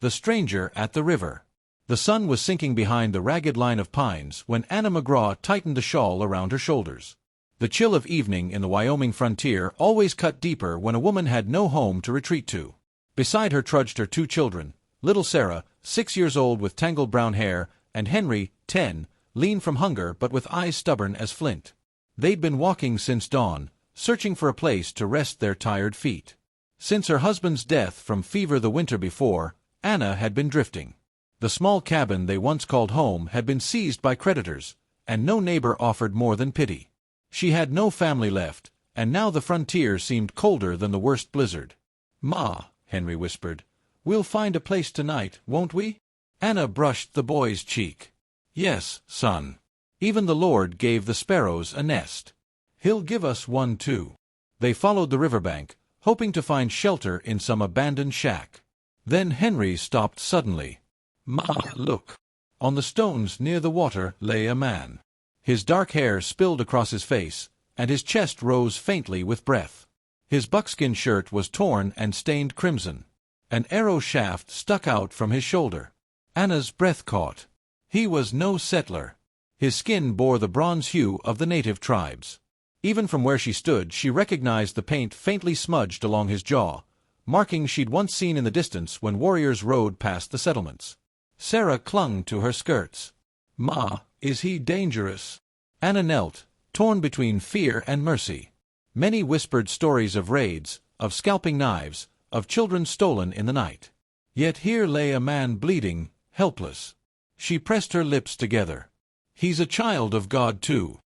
The Stranger at the River. The sun was sinking behind the ragged line of pines when Anna McGraw tightened the shawl around her shoulders. The chill of evening in the Wyoming frontier always cut deeper when a woman had no home to retreat to. Beside her trudged her 2 children, little Sarah, 6 years old with tangled brown hair, and Henry, 10, lean from hunger but with eyes stubborn as flint. They'd been walking since dawn, searching for a place to rest their tired feet. Since her husband's death from fever the winter before, Anna had been drifting. The small cabin they once called home had been seized by creditors, and no neighbor offered more than pity. She had no family left, and now the frontier seemed colder than the worst blizzard. "Ma," Henry whispered, "we'll find a place tonight, won't we?" Anna brushed the boy's cheek. "Yes, son. Even the Lord gave the sparrows a nest. He'll give us one too." They followed the riverbank, hoping to find shelter in some abandoned shack. Then Henry stopped suddenly. "Ma, look." On the stones near the water lay a man. His dark hair spilled across his face, and his chest rose faintly with breath. His buckskin shirt was torn and stained crimson. An arrow shaft stuck out from his shoulder. Anna's breath caught. He was no settler. His skin bore the bronze hue of the native tribes. Even from where she stood, she recognized the paint faintly smudged along his jaw, markings she'd once seen in the distance when warriors rode past the settlements. Sarah clung to her skirts. "Ma, is he dangerous?" Anna knelt, torn between fear and mercy. Many whispered stories of raids, of scalping knives, of children stolen in the night. Yet here lay a man bleeding, helpless. She pressed her lips together. "He's a child of God too."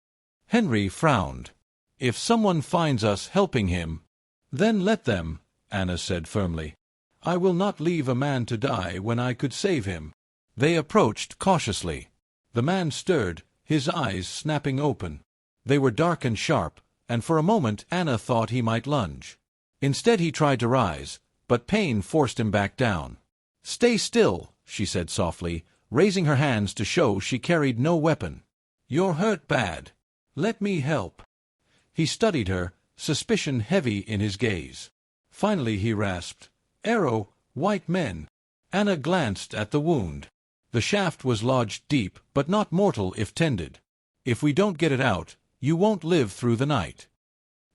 Henry frowned. "If someone finds us helping him, then let them," Anna said firmly. "I will not leave a man to die when I could save him." They approached cautiously. The man stirred, his eyes snapping open. They were dark and sharp, and for a moment Anna thought he might lunge. Instead he tried to rise, but pain forced him back down. "Stay still," she said softly, raising her hands to show she carried no weapon. "You're hurt bad. Let me help." He studied her, suspicion heavy in his gaze. Finally he rasped, "Arrow, white men." Anna glanced at the wound. The shaft was lodged deep, but not mortal if tended. "If we don't get it out, you won't live through the night."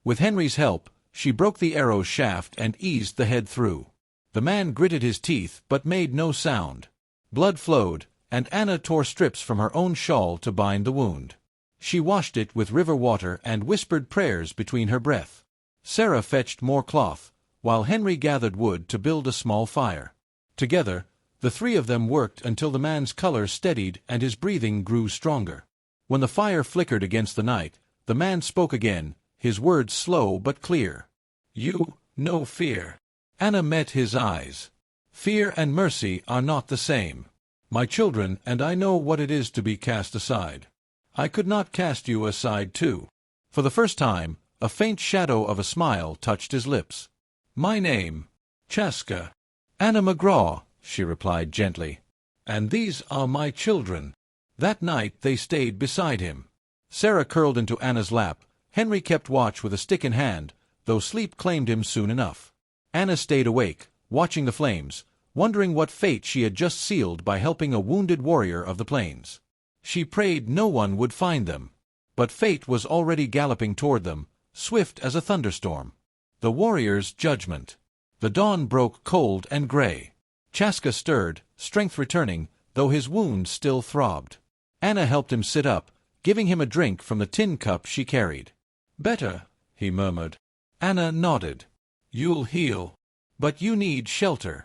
With Henry's help, she broke the arrow's shaft and eased the head through. The man gritted his teeth but made no sound. Blood flowed, and Anna tore strips from her own shawl to bind the wound. She washed it with river water and whispered prayers between her breath. Sarah fetched more cloth, while Henry gathered wood to build a small fire. Together, the 3 of them worked until the man's color steadied and his breathing grew stronger. When the fire flickered against the night, the man spoke again, his words slow but clear. "You, no fear." Anna met his eyes. "Fear and mercy are not the same. My children and I know what it is to be cast aside. I could not cast you aside too." For the first time, a faint shadow of a smile touched his lips. "My name, Chaska." "Anna McGraw," she replied gently. "And these are my children." That night they stayed beside him. Sarah curled into Anna's lap. Henry kept watch with a stick in hand, though sleep claimed him soon enough. Anna stayed awake, watching the flames, wondering what fate she had just sealed by helping a wounded warrior of the plains. She prayed no one would find them. But fate was already galloping toward them, swift as a thunderstorm. The warrior's judgment. The dawn broke cold and gray. Chaska stirred, strength returning, though his wound still throbbed. Anna helped him sit up, giving him a drink from the tin cup she carried. "Better," he murmured. Anna nodded. "You'll heal. But you need shelter."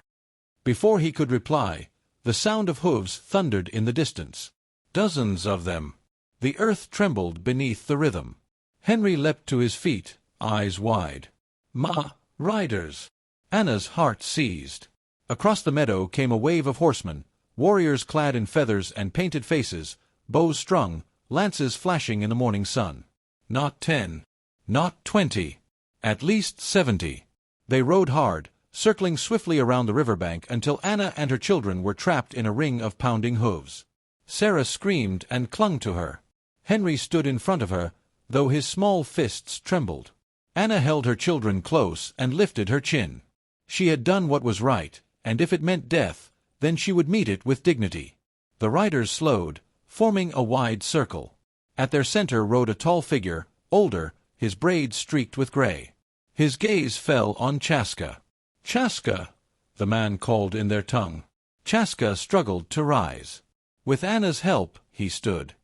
Before he could reply, the sound of hooves thundered in the distance. Dozens of them. The earth trembled beneath the rhythm. Henry leapt to his feet, eyes wide. "Ma, riders!" Anna's heart seized. Across the meadow came a wave of horsemen, warriors clad in feathers and painted faces, bows strung, lances flashing in the morning sun. Not 10. Not 20. At least 70. They rode hard, circling swiftly around the riverbank until Anna and her children were trapped in a ring of pounding hooves. Sarah screamed and clung to her. Henry stood in front of her, though his small fists trembled. Anna held her children close and lifted her chin. She had done what was right, and if it meant death, then she would meet it with dignity. The riders slowed, forming a wide circle. At their center rode a tall figure, older, his braids streaked with gray. His gaze fell on Chaska. "Chaska," the man called in their tongue. Chaska struggled to rise. With Anna's help, he stood.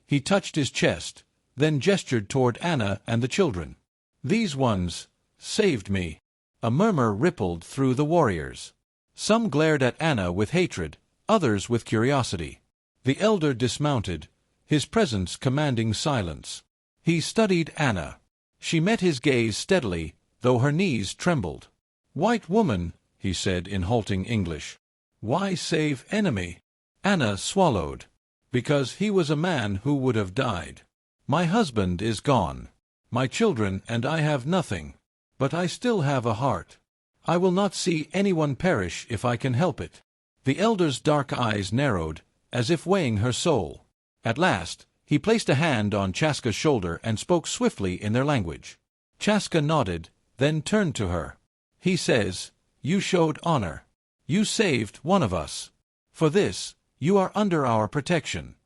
He touched his chest, then gestured toward Anna and the children. "These ones saved me." A murmur rippled through the warriors. Some glared at Anna with hatred, others with curiosity. The elder dismounted, his presence commanding silence. He studied Anna. She met his gaze steadily, though her knees trembled. "White woman," he said in halting English, "why save enemy?" Anna swallowed. "Because he was a man who would have died. My husband is gone. My children and I have nothing. But I still have a heart. I will not see anyone perish if I can help it." The elder's dark eyes narrowed, as if weighing her soul. At last, he placed a hand on Chaska's shoulder and spoke swiftly in their language. Chaska nodded, then turned to her. "He says, you showed honor. You saved one of us. For this, you are under our protection."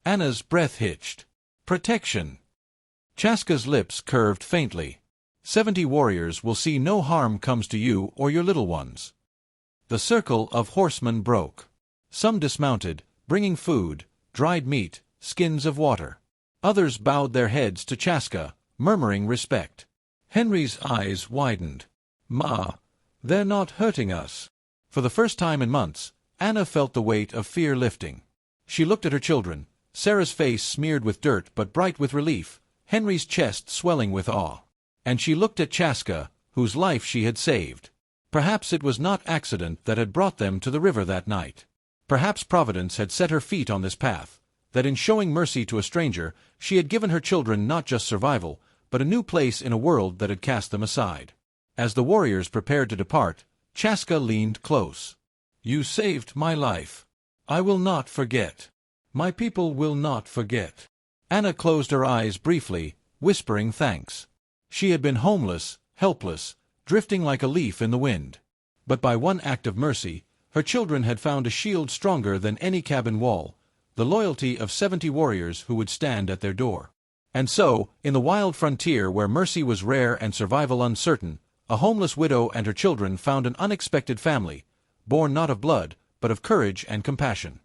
Anna's breath hitched. "Protection." Chaska's lips curved faintly. 70 warriors will see no harm comes to you or your little ones." The circle of horsemen broke. Some dismounted, bringing food, dried meat, skins of water. Others bowed their heads to Chaska, murmuring respect. Henry's eyes widened. "Ma, they're not hurting us." For the first time in months, Anna felt the weight of fear lifting. She looked at her children, Sarah's face smeared with dirt but bright with relief, Henry's chest swelling with awe. And she looked at Chaska, whose life she had saved. Perhaps it was not accident that had brought them to the river that night. Perhaps Providence had set her feet on this path, that in showing mercy to a stranger, she had given her children not just survival, but a new place in a world that had cast them aside. As the warriors prepared to depart, Chaska leaned close. "You saved my life. I will not forget. My people will not forget." Anna closed her eyes briefly, whispering thanks. She had been homeless, helpless, drifting like a leaf in the wind. But by one act of mercy, her children had found a shield stronger than any cabin wall, the loyalty of 70 warriors who would stand at their door. And so, in the wild frontier where mercy was rare and survival uncertain, a homeless widow and her children found an unexpected family, born not of blood, but of courage and compassion.